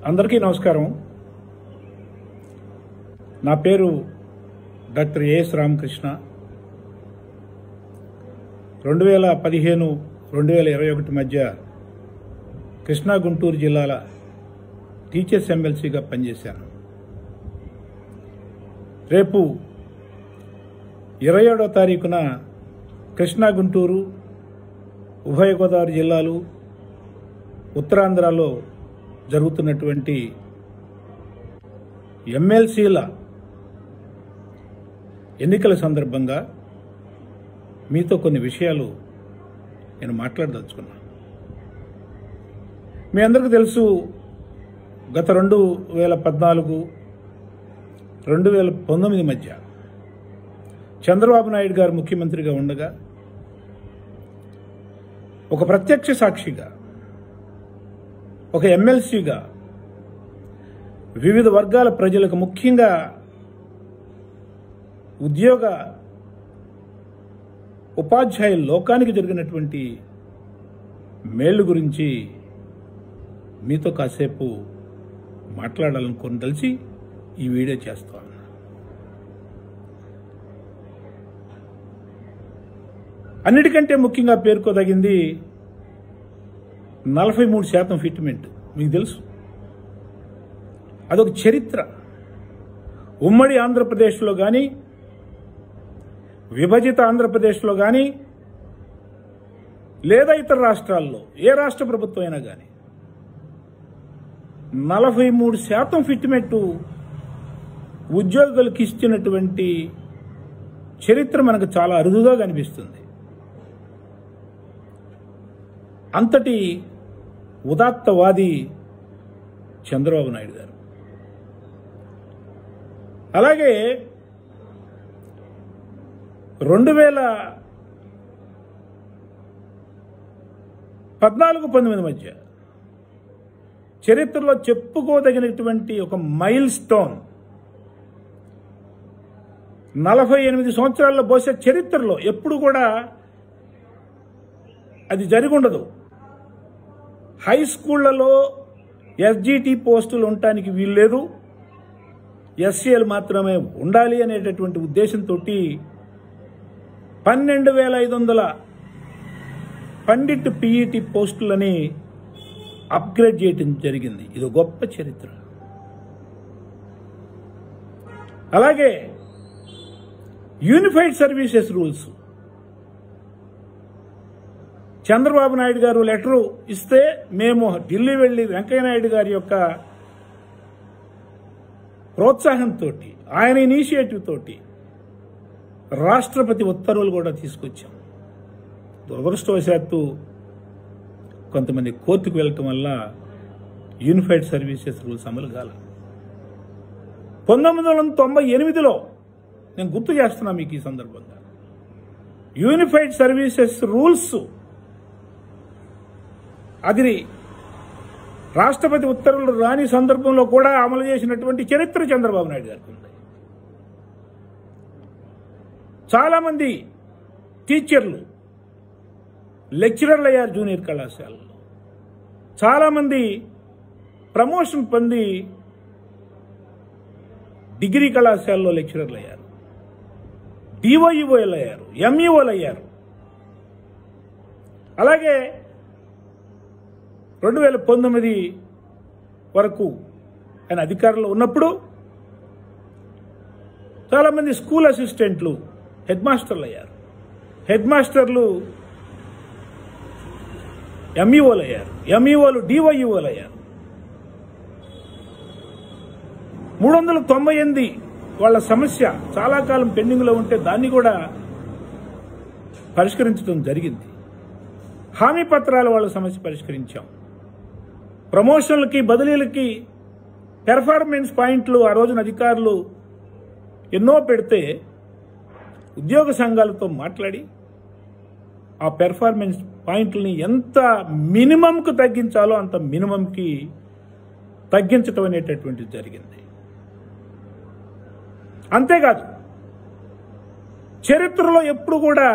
అందరికీ నమస్కారం. నా పేరు డాక్టర్ ఏఎస్ రామకృష్ణ. 2015-2021 మధ్య కృష్ణా గుంటూరు జిల్లాల టీచర్స్ ఎమ్మెల్సీగా పనిచేశాను. రేపు 27వ తారీఖున కృష్ణా గుంటూరు ఉభయ గోదావరి జిల్లాలు ఉత్తరాంధ్రలో జరుగుతున్నటువంటి ఎమ్మెల్సీల ఎన్నికల సందర్భంగా మీతో కొన్ని విషయాలు నేను మాట్లాడదలుచుకున్నాను. మీ అందరికీ తెలుసు, గత 2014-2019 మధ్య చంద్రబాబు నాయుడు గారు ముఖ్యమంత్రిగా ఉండగా ఒక ప్రత్యక్ష సాక్షిగా, ఒక ఎమ్మెల్సీగా వివిధ వర్గాల ప్రజలకు, ముఖ్యంగా ఉద్యోగ ఉపాధ్యాయుల లోకానికి జరిగినటువంటి మేళ్లు గురించి మీతో కాసేపు మాట్లాడాలనుకుని తెలిసి ఈ వీడియో చేస్తాను. అన్నిటికంటే ముఖ్యంగా పేర్కోదగింది 43% ఫిట్మెంట్. మీకు తెలుసు, అదొక చరిత్ర. ఉమ్మడి ఆంధ్రప్రదేశ్లో కానీ, విభజిత ఆంధ్రప్రదేశ్లో కానీ, లేదా ఇతర రాష్ట్రాల్లో ఏ రాష్ట్ర ప్రభుత్వం అయినా కానీ 43% ఫిట్మెంట్ ఉద్యోగులకు ఇచ్చినటువంటి చరిత్ర మనకు చాలా అరుదుగా కనిపిస్తుంది. అంతటి ఉదాత్తవాది చంద్రబాబు నాయుడు గారు. అలాగే 2014-19 మధ్య చరిత్రలో చెప్పుకోదగినటువంటి ఒక మైల్ స్టోన్. 48 సంవత్సరాల్లో బహుశా చరిత్రలో ఎప్పుడు కూడా అది జరిగి ఉండదు. హై స్కూళ్లలో ఎస్జిటి పోస్టులు ఉండటానికి వీల్లేదు, ఎస్సీఎల్ మాత్రమే ఉండాలి అనేటటువంటి ఉద్దేశంతో 12,500 పండిట్ పిఈటి పోస్టులని అప్గ్రేడ్ చేయడం జరిగింది. ఇది గొప్ప చరిత్ర. అలాగే unified services rules, Chandrababu Naidu గారు లెటరు ఇస్తే మేము ఢిల్లీ వెళ్లి వెంకయ్యనాయుడు గారి యొక్క ప్రోత్సాహంతో, ఆయన ఇనిషియేటివ్ తోటి రాష్ట్రపతి ఉత్తర్వులు కూడా తీసుకొచ్చాం. దురదృష్టవశాత్తు కొంతమంది కోర్టుకు వెళ్ళటం వల్ల యూనిఫైడ్ సర్వీసెస్ రూల్స్ అమలు కాల. 1998లో నేను గుర్తు చేస్తున్నా మీకు ఈ సందర్భంగా, యూనిఫైడ్ సర్వీసెస్ రూల్స్ అది రాష్ట్రపతి ఉత్తర్వులు రాని సందర్భంలో కూడా అమలు చేసినటువంటి చరిత్ర చంద్రబాబు నాయుడు గారికి ఉంది. చాలా మంది టీచర్లు లెక్చరర్లు అయ్యారు జూనియర్ కళాశాలలో. చాలా మంది ప్రమోషన్ పొంది డిగ్రీ కళాశాలలో లెక్చరర్లు అయ్యారు, డివైఈఓలు అయ్యారు, ఎంఈఓలు అయ్యారు. అలాగే 2019 వరకు ఆయన అధికారంలో ఉన్నప్పుడు చాలామంది స్కూల్ అసిస్టెంట్లు హెడ్ మాస్టర్లు అయ్యారు, హెడ్ మాస్టర్లు ఎంఈఓలు అయ్యారు, ఎంఈఓలు డివైఈఓలు అయ్యారు. 398 వాళ్ళ సమస్య చాలా కాలం పెండింగ్లో ఉంటే దాన్ని కూడా పరిష్కరించడం జరిగింది. హామీ పత్రాల వాళ్ళ సమస్య పరిష్కరించాం. ప్రమోషన్లకి, బదిలీలకి పెర్ఫార్మెన్స్ పాయింట్లు ఆ రోజున అధికారులు ఎన్నో పెడితే ఉద్యోగ సంఘాలతో మాట్లాడి ఆ పెర్ఫార్మెన్స్ పాయింట్లని ఎంత మినిమంకు తగ్గించాలో అంత మినిమంకి తగ్గించడం అనేటటువంటిది జరిగింది. అంతేకాదు, చరిత్రలో ఎప్పుడు కూడా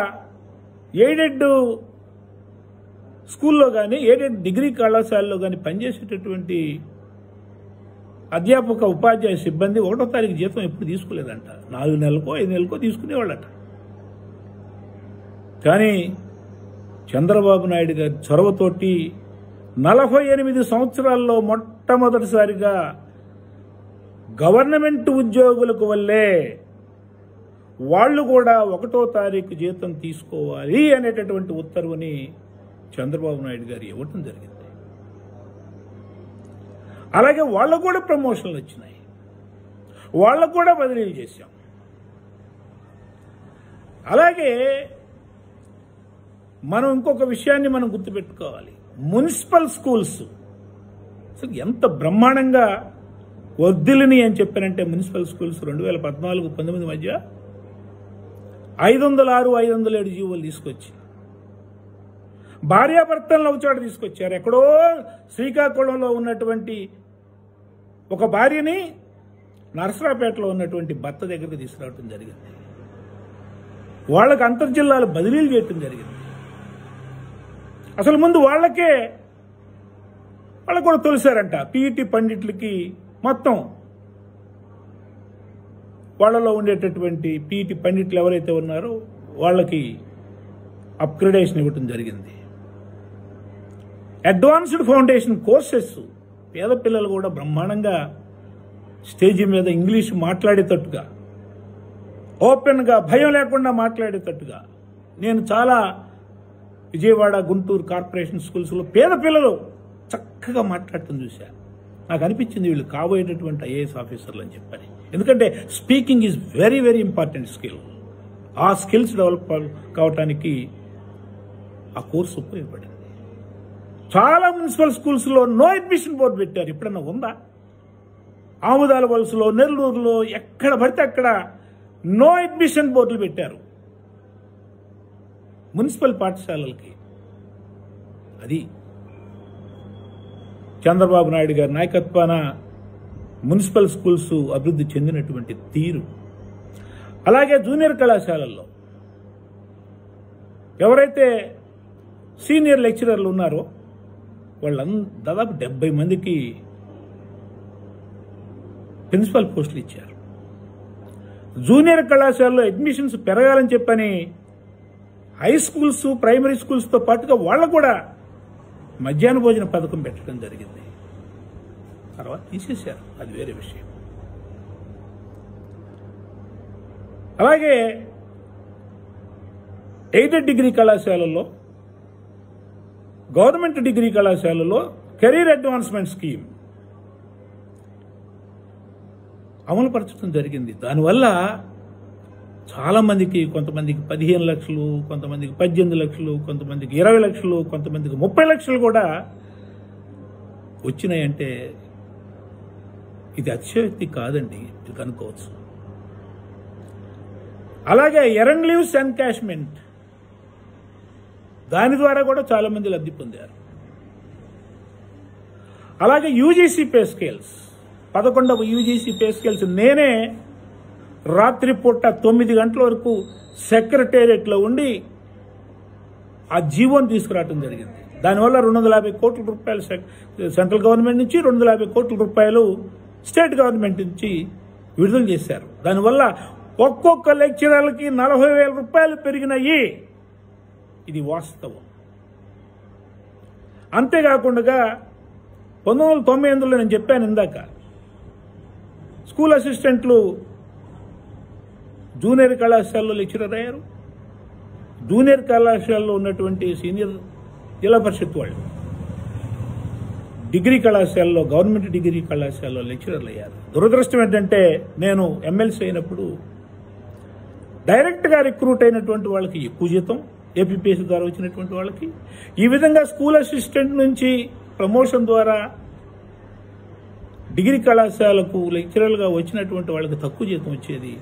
ఎయిడెడ్ స్కూల్లో కానీ ఎయిడెడ్ డిగ్రీ కళాశాలలో కానీ పనిచేసేటటువంటి అధ్యాపక ఉపాధ్యాయ సిబ్బంది 1వ తారీఖు జీతం ఎప్పుడు తీసుకోలేదంట. 4 నెలలకో 5 నెలలకో తీసుకునేవాళ్ళట. కానీ చంద్రబాబు నాయుడు గారి చొరవతోటి 48 సంవత్సరాల్లో మొట్టమొదటిసారిగా గవర్నమెంట్ ఉద్యోగులకు వల్లే వాళ్ళు కూడా 1వ తారీఖు జీతం తీసుకోవాలి అనేటటువంటి ఉత్తర్వుని చంద్రబాబు నాయుడు గారు ఇవ్వటం జరిగింది. అలాగే వాళ్ళకు కూడా ప్రమోషన్లు వచ్చినాయి, వాళ్ళకు కూడా బదిలీలు చేశాం. అలాగే మనం ఇంకొక విషయాన్ని మనం గుర్తుపెట్టుకోవాలి. మున్సిపల్ స్కూల్స్ అసలు ఎంత బ్రహ్మాండంగా వర్ధిల్లిని అని చెప్పారంటే, మున్సిపల్ స్కూల్స్ 2014-19 మధ్య 506, 507 జీవోలు తీసుకొచ్చి భార్యాభర్తలను ఒక చోట తీసుకొచ్చారు. ఎక్కడో శ్రీకాకుళంలో ఉన్నటువంటి ఒక భార్యని నరసరావుపేటలో ఉన్నటువంటి భర్త దగ్గరికి తీసుకురావడం జరిగింది. వాళ్ళకి అంతర్జిల్లాలు బదిలీలు చేయటం జరిగింది. అసలు ముందు వాళ్ళకు కూడా తొలిసారంట. పీఈటీ పండిట్లకి మొత్తం వాళ్ళలో ఉండేటటువంటి పీఈటీ పండిట్లు ఎవరైతే ఉన్నారో వాళ్ళకి అప్గ్రేడేషన్ ఇవ్వటం జరిగింది. అడ్వాన్స్డ్ ఫౌండేషన్ కోర్సెస్ పేద పిల్లలు కూడా బ్రహ్మాండంగా స్టేజీ మీద ఇంగ్లీష్ మాట్లాడేటట్టుగా, ఓపెన్గా భయం లేకుండా మాట్లాడేటట్టుగా నేను చాలా విజయవాడ, గుంటూరు కార్పొరేషన్ స్కూల్స్లో పేద పిల్లలు చక్కగా మాట్లాడటం చూశాను. నాకు అనిపించింది వీళ్ళు కాబోయేటటువంటి ఐఏఎస్ ఆఫీసర్లు అని చెప్పని. ఎందుకంటే speaking is very very important skill. ఆ స్కిల్స్ డెవలప్ కావటానికి ఆ కోర్సు ఉపయోగపడింది. చాలా మున్సిపల్ స్కూల్స్లో నో అడ్మిషన్ బోర్డు పెట్టారు. ఎప్పుడన్నా ఉందా? ఆముదాల వలసలో, నెల్లూరులో ఎక్కడ పడితే అక్కడ నో అడ్మిషన్ బోర్డులు పెట్టారు మున్సిపల్ పాఠశాలలకి. అది చంద్రబాబు నాయుడు గారి నాయకత్వాన మున్సిపల్ స్కూల్స్ అభివృద్ధి చెందినటువంటి తీరు. అలాగే జూనియర్ కళాశాలల్లో ఎవరైతే సీనియర్ లెక్చరర్లు ఉన్నారో దాదాపు 70 మందికి ప్రిన్సిపల్ పోస్టులు ఇచ్చారు. జూనియర్ కళాశాలలో అడ్మిషన్స్ పెరగాలని చెప్పని హై స్కూల్స్, ప్రైమరీ స్కూల్స్తో పాటుగా వాళ్ళకు కూడా మధ్యాహ్న భోజన పథకం పెట్టడం జరిగింది. తర్వాత తీసేశారు, అది వేరే విషయం. అలాగే ఎయిడెడ్ డిగ్రీ కళాశాలల్లో, గవర్నమెంట్ డిగ్రీ కళాశాలలో కెరీర్ అడ్వాన్స్మెంట్ స్కీమ్ అమలుపరచడం జరిగింది. దానివల్ల చాలా మందికి, కొంతమందికి 15 లక్షలు, కొంతమందికి 18 లక్షలు, కొంతమందికి 20 లక్షలు, కొంతమందికి 30 లక్షలు కూడా వచ్చినాయంటే ఇది అతిశయోక్తి కాదండి, ఇది కనుక్కోవచ్చు. అలాగే ఎర్న్ లీవ్స్ ఎన్కాష్మెంట్, దాని ద్వారా కూడా చాలా మంది లబ్ధి పొందారు. అలాగే యూజీసీ పే స్కేల్స్, 11వ యూజీసీ పే స్కేల్స్ నేనే రాత్రిపూట 9 గంటల వరకు సెక్రటేరియట్లో ఉండి ఆ జీవోని తీసుకురావడం జరిగింది. దానివల్ల 250 కోట్ల రూపాయలు సెంట్రల్ గవర్నమెంట్ నుంచి, 250 కోట్ల రూపాయలు స్టేట్ గవర్నమెంట్ నుంచి విడుదల చేశారు. దానివల్ల ఒక్కొక్క లెక్చరర్లకి 40,000 రూపాయలు పెరిగినాయి. ఇది వాస్తవం. అంతేకాకుండా 1998లో నేను చెప్పాను ఇందాక, స్కూల్ అసిస్టెంట్లు జూనియర్ కళాశాలలో లెక్చరర్ అయ్యారు. జూనియర్ కళాశాలలో ఉన్నటువంటి సీనియర్ జిల్లా పరిషత్ వాళ్ళు డిగ్రీ కళాశాలలో, గవర్నమెంట్ డిగ్రీ కళాశాలలో లెక్చరర్లు అయ్యారు. దురదృష్టం ఏంటంటే నేను ఎమ్మెల్సీ అయినప్పుడు డైరెక్ట్గా రిక్రూట్ అయినటువంటి వాళ్ళకి ఎక్కువ జీతం, ఏపీపీఎస్సీ ద్వారా వచ్చినటువంటి వాళ్ళకి. ఈ విధంగా స్కూల్ అసిస్టెంట్ నుంచి ప్రమోషన్ ద్వారా డిగ్రీ కళాశాలకు లెక్చరర్లుగా వచ్చినటువంటి వాళ్ళకి తక్కువ జీతం వచ్చేది.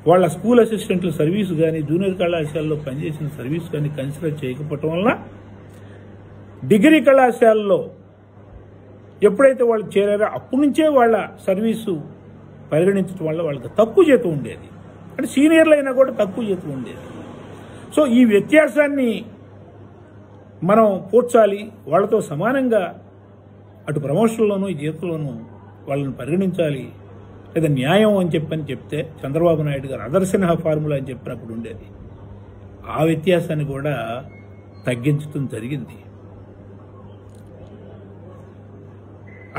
వాళ్ళ స్కూల్ అసిస్టెంట్ల సర్వీసు కానీ, జూనియర్ కళాశాలలో పనిచేసిన సర్వీసు కానీ కన్సిడర్ చేయకపోవటం వల్ల డిగ్రీ కళాశాలలో ఎప్పుడైతే వాళ్ళు చేరారో అప్పటి నుంచే వాళ్ళ సర్వీసు పరిగణించడం వల్ల వాళ్ళకి తక్కువ జీతం ఉండేది. అంటే సీనియర్లు అయినా కూడా తక్కువ జీతం ఉండేది. సో ఈ వ్యత్యాసాన్ని మనం కూర్చాలి. వాళ్ళతో సమానంగా అటు ప్రమోషన్లోనూ, ఈ జీతంలోనూ వాళ్ళని పరిగణించాలి, లేదా న్యాయం అని చెప్తే చంద్రబాబు నాయుడు గారు ఆదర్శనహ ఫార్ములా అని చెప్పినప్పుడు ఉండేది. ఆ వ్యత్యాసాన్ని కూడా తగ్గించడం జరిగింది.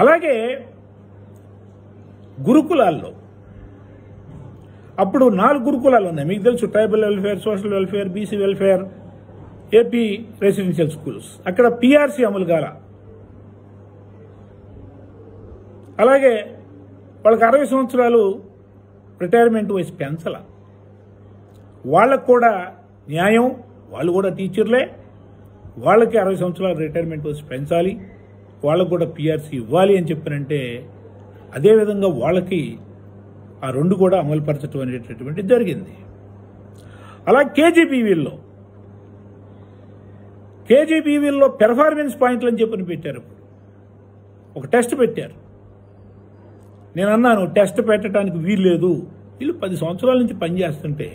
అలాగే గురుకులాల్లో అప్పుడు 4 గురుకులాలు ఉన్నాయి, మీకు తెలుసు. Tribal welfare, social welfare, BC welfare, AP residential schools. అక్కడ పిఆర్సీ అమలు కాల. అలాగే వాళ్ళకి 60 సంవత్సరాలు రిటైర్మెంట్ వయసు పెంచాల. వాళ్ళకు కూడా న్యాయం, వాళ్ళు కూడా టీచర్లే, వాళ్ళకి 60 సంవత్సరాలు రిటైర్మెంట్ వయసు పెంచాలి, వాళ్ళకు కూడా పిఆర్సీ ఇవ్వాలి అని చెప్పారంటే, అదేవిధంగా వాళ్ళకి ఆ 2 కూడా అమలుపరచడం అనేటటువంటిది జరిగింది. అలా కేజీబీవీల్లో పెర్ఫార్మెన్స్ పాయింట్లు అని చెప్పని పెట్టారు. ఒక టెస్ట్ పెట్టారు. నేను అన్నాను, టెస్ట్ పెట్టడానికి వీల్లేదు. వీళ్ళు 10 సంవత్సరాల నుంచి పనిచేస్తుంటే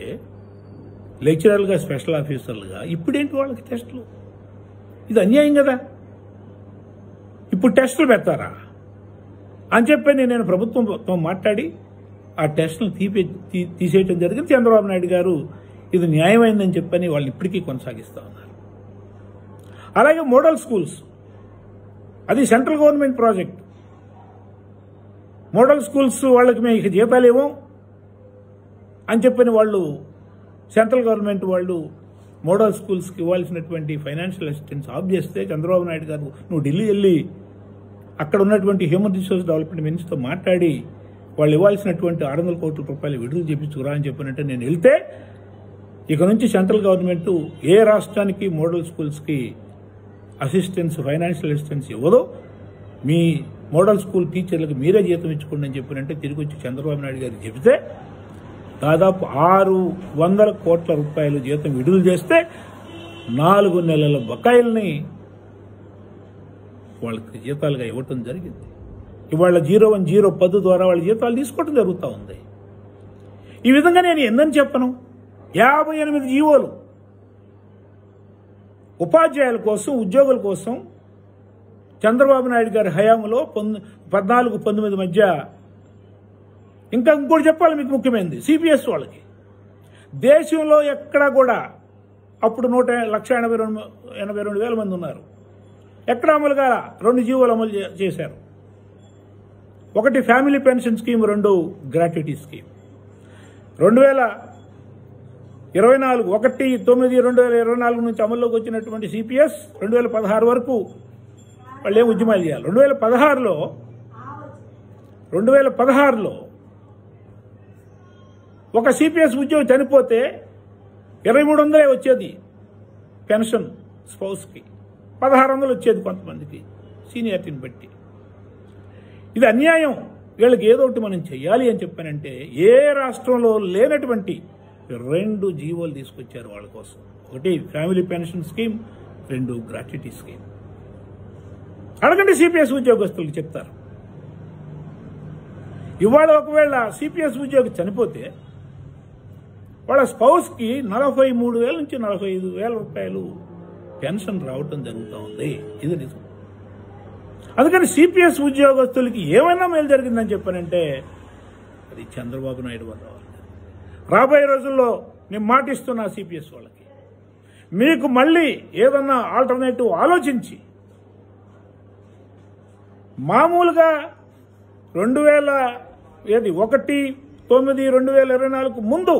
లెక్చరర్లుగా, స్పెషల్ ఆఫీసర్లుగా, ఇప్పుడేంటి వాళ్ళకి టెస్టులు? ఇది అన్యాయం కదా. ఇప్పుడు టెస్టులు పెడతారా అని చెప్పని నేను ప్రభుత్వంతో మాట్లాడి ఆ టెస్టులు తీసేయటం జరిగింది. చంద్రబాబు నాయుడు గారు ఇది న్యాయమైందని చెప్పని వాళ్ళు ఇప్పటికీ కొనసాగిస్తూ ఉన్నారు. అలాగే మోడల్ స్కూల్స్, అది central government project. Model schools వాళ్ళకి మేము ఇక జీతాలు ఇవ్వం అని చెప్పని వాళ్ళు, సెంట్రల్ గవర్నమెంట్ వాళ్ళు మోడల్ స్కూల్స్కి ఇవ్వాల్సినటువంటి ఫైనాన్షియల్ అసిస్టెన్స్ ఆఫ్ చేస్తే చంద్రబాబు నాయుడు గారు నువ్వు ఢిల్లీ వెళ్ళి అక్కడ ఉన్నటువంటి హ్యూమన్ రిసోర్స్ డెవలప్మెంట్ మినిస్టర్తో మాట్లాడి వాళ్ళు ఇవ్వాల్సినటువంటి 600 కోట్ల రూపాయలు విడుదల చేపించుకురా అని చెప్పినట్టే నేను వెళ్తే, ఇక నుంచి సెంట్రల్ గవర్నమెంట్ ఏ రాష్ట్రానికి మోడల్ స్కూల్స్కి అసిస్టెన్స్, ఫైనాన్షియల్ అసిస్టెన్స్ ఇవ్వదు, మీ మోడల్ స్కూల్ టీచర్లకు మీరే జీతం ఇచ్చుకోండి అని చెప్పినంటే తిరిగి వచ్చి చంద్రబాబు నాయుడు గారికి చెబితే దాదాపు 600 కోట్ల రూపాయలు జీతం విడుదల చేస్తే 4 నెలల బకాయిల్ని వాళ్ళకి జీతాలుగా ఇవ్వటం జరిగింది. ఇవాళ 01/010 ద్వారా వాళ్ళ జీతాలు తీసుకోవడం జరుగుతూ ఉంది. ఈ విధంగా నేను ఎందని చెప్పను, 58 జీవోలు ఉపాధ్యాయుల కోసం, ఉద్యోగుల కోసం చంద్రబాబు నాయుడు గారి హయాంలో 14-19 మధ్య. ఇంకా ఇంకోటి చెప్పాలి మీకు, ముఖ్యమైనది సిపిఎస్ వాళ్ళకి దేశంలో ఎక్కడా కూడా అప్పుడు 1,82,000 మంది ఉన్నారు. ఎక్కడ అమలు కాల 2 జీవోలు అమలు చేశారు. ఒకటి family pension scheme, 2 gratuity scheme. 1/9/2024 నుంచి అమల్లోకి వచ్చినటువంటి సిపిఎస్ 2016 వరకు వాళ్ళు ఏం ఉద్యమాలు చేయాలి. 2016లో ఒక సిపిఎస్ ఉద్యోగి చనిపోతే 2,300 వచ్చేది పెన్షన్ స్పౌస్కి, 1,600 వచ్చేది కొంతమందికి సీనియారిటీని బట్టి. ఇది అన్యాయం. వీళ్ళకి ఏదో ఒకటి మనం చెయ్యాలి అని చెప్పానంటే ఏ రాష్ట్రంలో లేనటువంటి 2 జీవోలు తీసుకొచ్చారు వాళ్ళ కోసం. ఒకటి family pension scheme, 2 gratuity scheme. అడగండి సిపిఎస్ ఉద్యోగస్తులకు చెప్తారు. ఇవాళ ఒకవేళ సిపిఎస్ ఉద్యోగి చనిపోతే వాళ్ళ స్పౌస్కి 43,000 నుంచి 45,000 రూపాయలు పెన్షన్ రావటం జరుగుతూ ఉంది. ఇది నిజం. అందుకని సిపిఎస్ ఉద్యోగస్తులకి ఏమైనా మేలు జరిగిందని చెప్పానంటే అది చంద్రబాబు నాయుడు వల్ల. రాబోయే రోజుల్లో నేను మాటిస్తున్నా సిపిఎస్ వాళ్ళకి, మీకు మళ్ళీ ఏదన్నా ఆల్టర్నేటివ్ ఆలోచించి మామూలుగా 1/9/2024 ముందు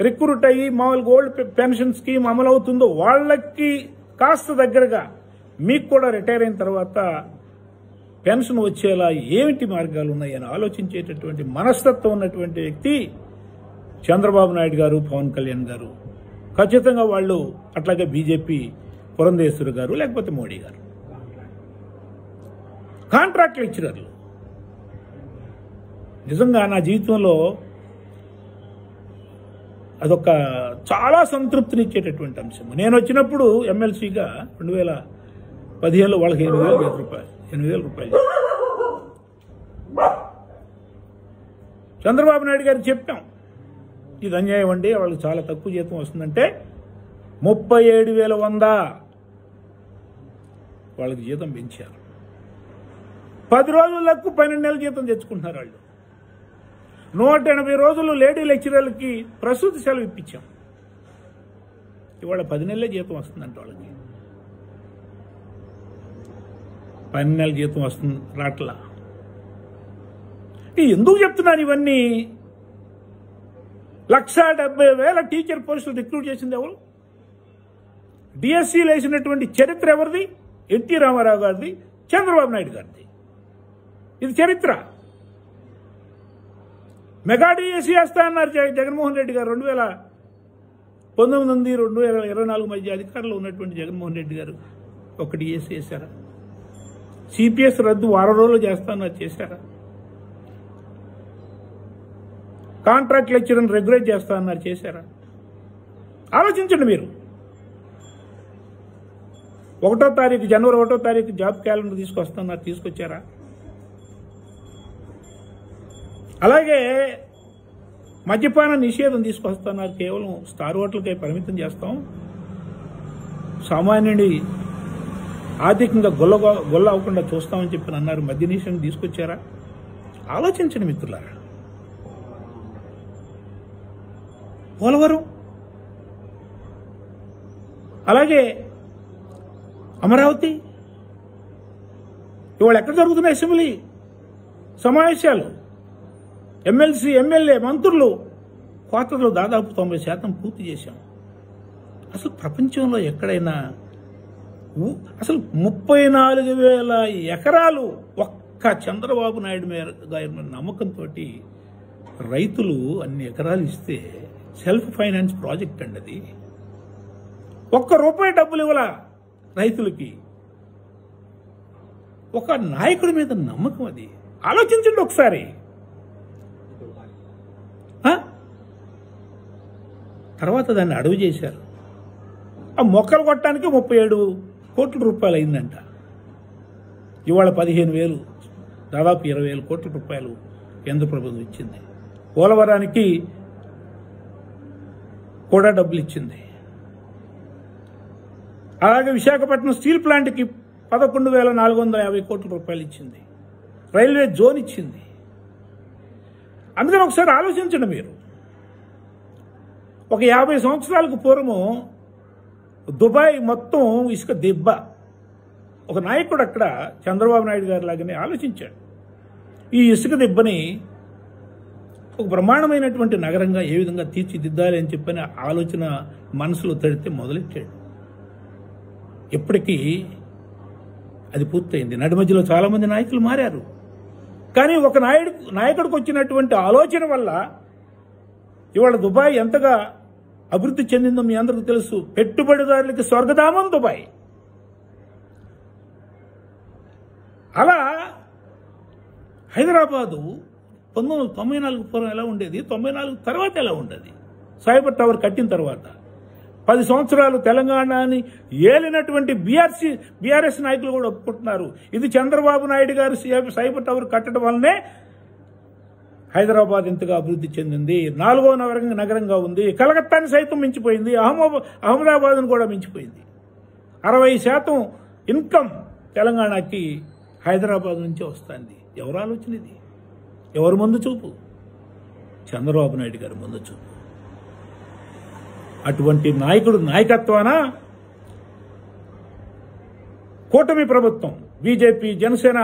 రిక్రూట్ అయ్యి మామూలుగా ఓల్డ్ పెన్షన్ స్కీమ్ అమలవుతుందో వాళ్ళకి కాస్త దగ్గరగా మీకు కూడా రిటైర్ అయిన తర్వాత పెన్షన్ వచ్చేలా ఏమిటి మార్గాలు ఉన్నాయని ఆలోచించేటటువంటి మనస్తత్వం ఉన్నటువంటి వ్యక్తి చంద్రబాబు నాయుడు గారు, పవన్ కళ్యాణ్ గారు. ఖచ్చితంగా వాళ్ళు, అట్లాగే బీజేపీ పురంధేశ్వరి గారు, లేకపోతే మోడీ గారు. కాంట్రాక్ట్ లెక్చరర్లు నిజంగా నా జీవితంలో అదొక చాలా సంతృప్తినిచ్చేటటువంటి అంశం. నేను వచ్చినప్పుడు ఎమ్మెల్సీగా 2015లో వాళ్ళకి 8,000 రూపాయలు చంద్రబాబు నాయుడు గారికి చెప్పాం, ఇది అన్యాయం అండి, వాళ్ళకి చాలా తక్కువ జీతం వస్తుందంటే 37,100 వాళ్ళకి జీతం పెంచారు. 10 రోజులకు 12 నెలల జీతం తెచ్చుకుంటున్నారు వాళ్ళు. 180 రోజులు లేడీ లెక్చరర్లకి ప్రసూతి సెలవు ఇప్పించాం. ఇవాళ 10 నెలలే జీతం వస్తుందంట వాళ్ళకి. 12 నెలల జీతం వస్తుంది రాట్లా. ఎందుకు చెప్తున్నాను ఇవన్నీ? 1,70,000 టీచర్ పోస్టులు రిక్రూట్ చేసింది ఎవరు? డిఎస్సీలు వేసినటువంటి చరిత్ర ఎవరిది? ఎన్టీ రామారావు గారిది, చంద్రబాబు నాయుడు గారిది. ఇది చరిత్ర. మెగా డిఎస్సీ వేస్తా అన్నారు జగన్మోహన్ రెడ్డి గారు. 2019 నుండి 2024 మధ్య అధికారంలో ఉన్నటువంటి జగన్మోహన్ రెడ్డి గారు ఒక డిఎస్సీ వేశారా? సిపిఎస్ రద్దు 10 రోజులు చేస్తానన్నారు, చేశారా? కాంట్రాక్ట్ లెక్చర్ని రెగ్యులేట్ చేస్తా అన్నారు, చేశారా? ఆలోచించండి మీరు. 1వ తారీఖు జనవరి 1వ తారీఖు జాబ్ క్యాలెండర్ తీసుకొస్తున్నారు, తీసుకొచ్చారా? అలాగే మద్యపాన నిషేధం తీసుకొస్తున్నారు, కేవలం స్టార్ హోటల్కే పరిమితం చేస్తాం, సామాన్యుడి ఆర్థికంగా గొల్ల అవ్వకుండా చూస్తామని చెప్పి అన్నారు. మద్య నిషేధం తీసుకొచ్చారా? ఆలోచించండి మిత్రులారా. పోలవరం, అలాగే అమరావతి, ఇవాళ ఎక్కడ జరుగుతున్నాయి అసెంబ్లీ సమావేశాలు? ఎమ్మెల్సీ, ఎమ్మెల్యే, మంత్రులు క్వార్టర్లో దాదాపు 90% పూర్తి చేశాం. అసలు ప్రపంచంలో ఎక్కడైనా అసలు 34,000 ఎకరాలు ఒక్క చంద్రబాబు నాయుడు గారి నమ్మకంతో రైతులు అన్ని ఎకరాలు ఇస్తే సెల్ఫ్ ఫైనాన్స్ ప్రాజెక్ట్ అండి అది. ₹1 డబ్బులు ఇవ్వాల రైతులకి. ఒక నాయకుడి మీద నమ్మకం అది. ఆలోచించండి ఒకసారి. తర్వాత దాన్ని అడవి చేశారు. ఆ మొక్కలు కొట్టడానికి 37 కోట్ల రూపాయలు అయిందంట. ఇవాళ 15,000, దాదాపు 20,000 కోట్ల రూపాయలు కేంద్ర ప్రభుత్వం ఇచ్చింది. పోలవరానికి కూడా డబ్బులు ఇచ్చింది. అలాగే విశాఖపట్నం స్టీల్ ప్లాంట్కి 11,450 కోట్ల రూపాయలు ఇచ్చింది. రైల్వే జోన్ ఇచ్చింది. అందుకని ఒకసారి ఆలోచించండి మీరు. ఒక 50 సంవత్సరాలకు పూర్వము దుబాయ్ మొత్తం ఇసుక దెబ్బ. ఒక నాయకుడు అక్కడ చంద్రబాబు నాయుడు గారి లాగానే ఆలోచించాడు. ఈ ఇసుక దెబ్బని ఒక బ్రహ్మాండమైనటువంటి నగరంగా ఏ విధంగా తీర్చిదిద్దాలి అని చెప్పని ఆలోచన మనసులో తడితే మొదలెట్టాడు. ఎప్పటికీ అది పూర్తయింది. నడి మధ్యలో చాలామంది నాయకులు మారారు. కానీ ఒక నాయకుడికి వచ్చినటువంటి ఆలోచన వల్ల ఇవాళ దుబాయ్ ఎంతగా అభివృద్ధి చెందిందో మీ అందరికీ తెలుసు. పెట్టుబడిదారులకి స్వర్గధామం దుబాయ్. అలా హైదరాబాదు 1994 పూర్వం ఎలా ఉండేది, 94 తర్వాత ఎలా ఉండేది? సైబర్ టవర్ కట్టిన తర్వాత 10 సంవత్సరాలు తెలంగాణని ఏలినటువంటి బీఆర్ఎస్ నాయకులు కూడా ఒప్పుకుంటున్నారు. ఇది చంద్రబాబు నాయుడు గారు సైబర్ టవర్ కట్టడం వల్లనే హైదరాబాద్ ఇంతగా అభివృద్ధి చెందింది. 4వ నగరంగా ఉంది. కలకత్తాని సైతం మించిపోయింది. అహ్మదాబాద్ను కూడా మించిపోయింది. 60% ఇన్కమ్ తెలంగాణకి హైదరాబాద్ నుంచే వస్తుంది. ఎవరు ఆలోచన ఇది? ఎవరు ముందు చూపు? చంద్రబాబు నాయుడు గారు ముందు చూపు. అటువంటి నాయకుడు నాయకత్వాన కూటమి ప్రభుత్వం బీజేపీ, జనసేన,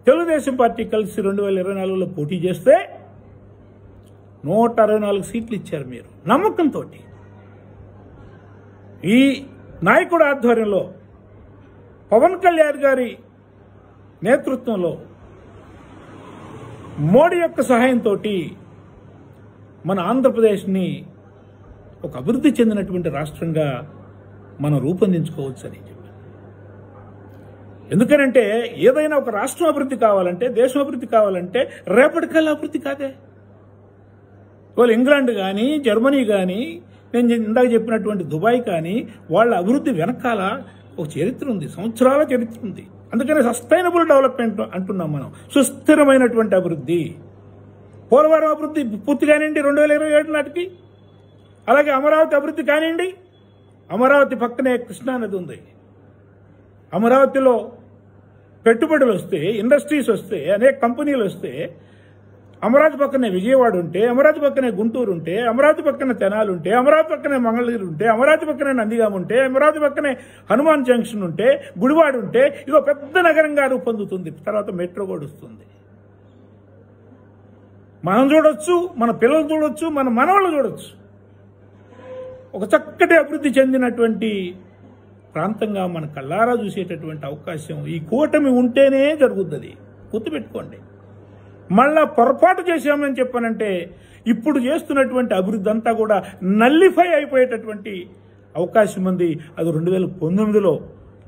తెలుగుదేశం పార్టీ కలిసి 2024లో పోటీ చేస్తే 164 సీట్లు ఇచ్చారు మీరు నమ్మకంతో. ఈ నాయకుడు ఆధ్వర్యంలో పవన్ కళ్యాణ్ గారి నేతృత్వంలో మోడీ యొక్క సహాయంతో మన ఆంధ్రప్రదేశ్ని ఒక అభివృద్ధి చెందినటువంటి రాష్ట్రంగా మనం రూపొందించుకోవచ్చని చెప్పారు. ఎందుకనంటే ఏదైనా ఒక రాష్ట్రం అభివృద్ధి కావాలంటే, దేశం అభివృద్ధి కావాలంటే రేపటికల్లా అభివృద్ధి కాదే. వాళ్ళు ఇంగ్లాండ్ కానీ, జర్మనీ కానీ, నేను ఇందాక చెప్పినటువంటి దుబాయ్ కానీ, వాళ్ళ అభివృద్ధి వెనకాల ఒక చరిత్ర ఉంది, సంవత్సరాల చరిత్ర ఉంది. అందుకని సస్టైనబుల్ డెవలప్మెంట్ అంటున్నాం మనం. సుస్థిరమైనటువంటి అభివృద్ధి. పోలవరం అభివృద్ధి పూర్తి కానివ్వండి 2027 నాటికి. అలాగే అమరావతి అభివృద్ధి కానివ్వండి. అమరావతి పక్కనే కృష్ణానది ఉంది. అమరావతిలో పెట్టుబడులు వస్తే, ఇండస్ట్రీస్ వస్తే, అనేక కంపెనీలు వస్తే, అమరావతి పక్కనే విజయవాడ ఉంటే, అమరావతి పక్కనే గుంటూరు ఉంటే, అమరావతి పక్కనే తెనాలి ఉంటే, అమరావతి పక్కనే మంగళగిరి ఉంటే, అమరావతి పక్కనే నందిగామ ఉంటే, అమరావతి పక్కనే హనుమాన్ జంక్షన్ ఉంటే, గుడివాడ ఉంటే, ఇదో పెద్ద నగరంగా రూపొందుతుంది. తర్వాత మెట్రో కూడా వస్తుంది. మనం చూడొచ్చు, మన పిల్లలు చూడొచ్చు, మన మనవాళ్ళు చూడొచ్చు. ఒక చక్కటి అభివృద్ధి చెందినటువంటి ప్రాంతంగా మన కళ్ళారా చూసేటటువంటి అవకాశం ఈ కూటమి ఉంటేనే జరుగుతుంది. గుర్తుపెట్టుకోండి. మళ్ళా పొరపాటు చేశామని చెప్పానంటే ఇప్పుడు చేస్తున్నటువంటి అభివృద్ధి అంతా కూడా నల్లిఫై అయిపోయేటటువంటి అవకాశం ఉంది. అది 2019లో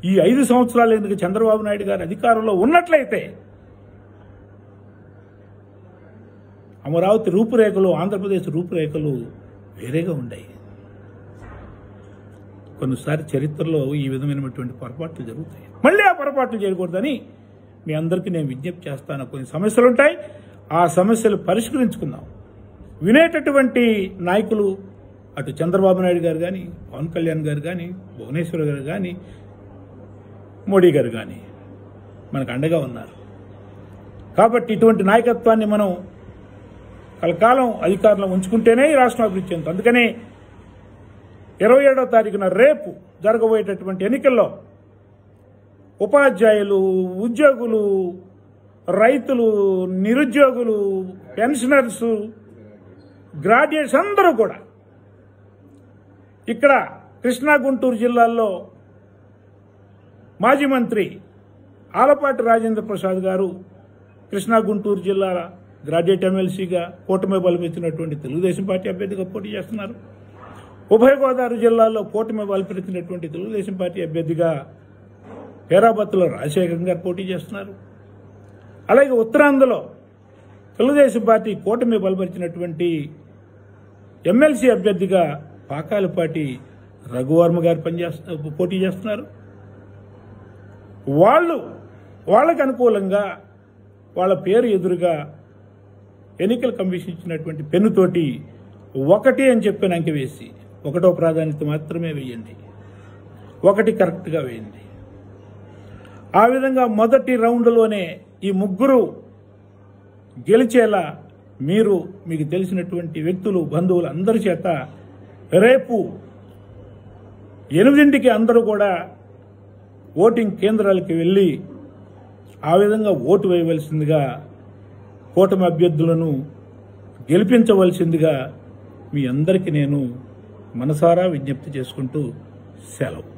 ఈ 5 సంవత్సరాలు ఎందుకు చంద్రబాబు నాయుడు గారు అధికారంలో ఉన్నట్లయితే అమరావతి రూపురేఖలు, ఆంధ్రప్రదేశ్ రూపురేఖలు వేరేగా ఉన్నాయి. కొన్నిసార్లు చరిత్రలో ఈ విధమైనటువంటి పొరపాట్లు జరుగుతాయి. మళ్ళీ ఆ పొరపాట్లు చేయకూడదని మీ అందరికీ నేను విజ్ఞప్తి చేస్తాను. కొన్ని సమస్యలు ఉంటాయి, ఆ సమస్యలు పరిష్కరించుకుందాం. వినేటటువంటి నాయకులు అటు చంద్రబాబు నాయుడు గారు కానీ, పవన్ కళ్యాణ్ గారు కానీ, భువనేశ్వర్ గారు కానీ, మోడీ గారు కానీ మనకు అండగా ఉన్నారు. కాబట్టి ఇటువంటి నాయకత్వాన్ని మనం కలకాలం అధికారంలో ఉంచుకుంటేనే ఈ రాష్ట్రం అభివృద్ధి చెందుతుంది. అందుకని 27వ తారీఖున రేపు జరగబోయేటటువంటి ఎన్నికల్లో ఉపాధ్యాయులు, ఉద్యోగులు, రైతులు, నిరుద్యోగులు, పెన్షనర్స్, గ్రాడ్యుయేట్స్ అందరూ కూడా ఇక్కడ కృష్ణా గుంటూరు జిల్లాల్లో మాజీ మంత్రి ఆలపాటి రాజేంద్ర ప్రసాద్ గారు కృష్ణా గుంటూరు జిల్లా గ్రాడ్యుయేట్ ఎమ్మెల్సీగా కూటమి బలపెట్టినటువంటి తెలుగుదేశం పార్టీ అభ్యర్థిగా పోటీ చేస్తున్నారు. ఉభయ గోదావరి జిల్లాలో కూటమి బలపెట్టినటువంటి తెలుగుదేశం పార్టీ అభ్యర్థిగా పేరాబత్తుల రాజశేఖర్ గారు పోటీ చేస్తున్నారు. అలాగే ఉత్తరాంధ్రలో తెలుగుదేశం పార్టీ కూటమి బలపరిచినటువంటి ఎమ్మెల్సీ అభ్యర్థిగా పాకాలపాటి రఘువర్మ గారు పోటీ చేస్తున్నారు. వాళ్ళకి అనుకూలంగా వాళ్ళ పేరు ఎదురుగా ఎన్నికల కమిషన్ ఇచ్చినటువంటి పెన్నుతోటి 1 అని చెప్పిన అంకె వేసి 1వ ప్రాధాన్యత మాత్రమే వేయండి, 1 కరెక్ట్గా వేయండి. ఆ విధంగా మొదటి రౌండ్లోనే ఈ ముగ్గురు గెలిచేలా మీకు తెలిసినటువంటి వ్యక్తులు, బంధువులు అందరి చేత రేపు 8ంటికి అందరూ కూడా ఓటింగ్ కేంద్రాలకు వెళ్ళి ఆ విధంగా ఓటు వేయవలసిందిగా, కూటమి అభ్యర్థులను గెలిపించవలసిందిగా మీ అందరికీ నేను మనసారా విజ్ఞప్తి చేసుకుంటూ సెలవు.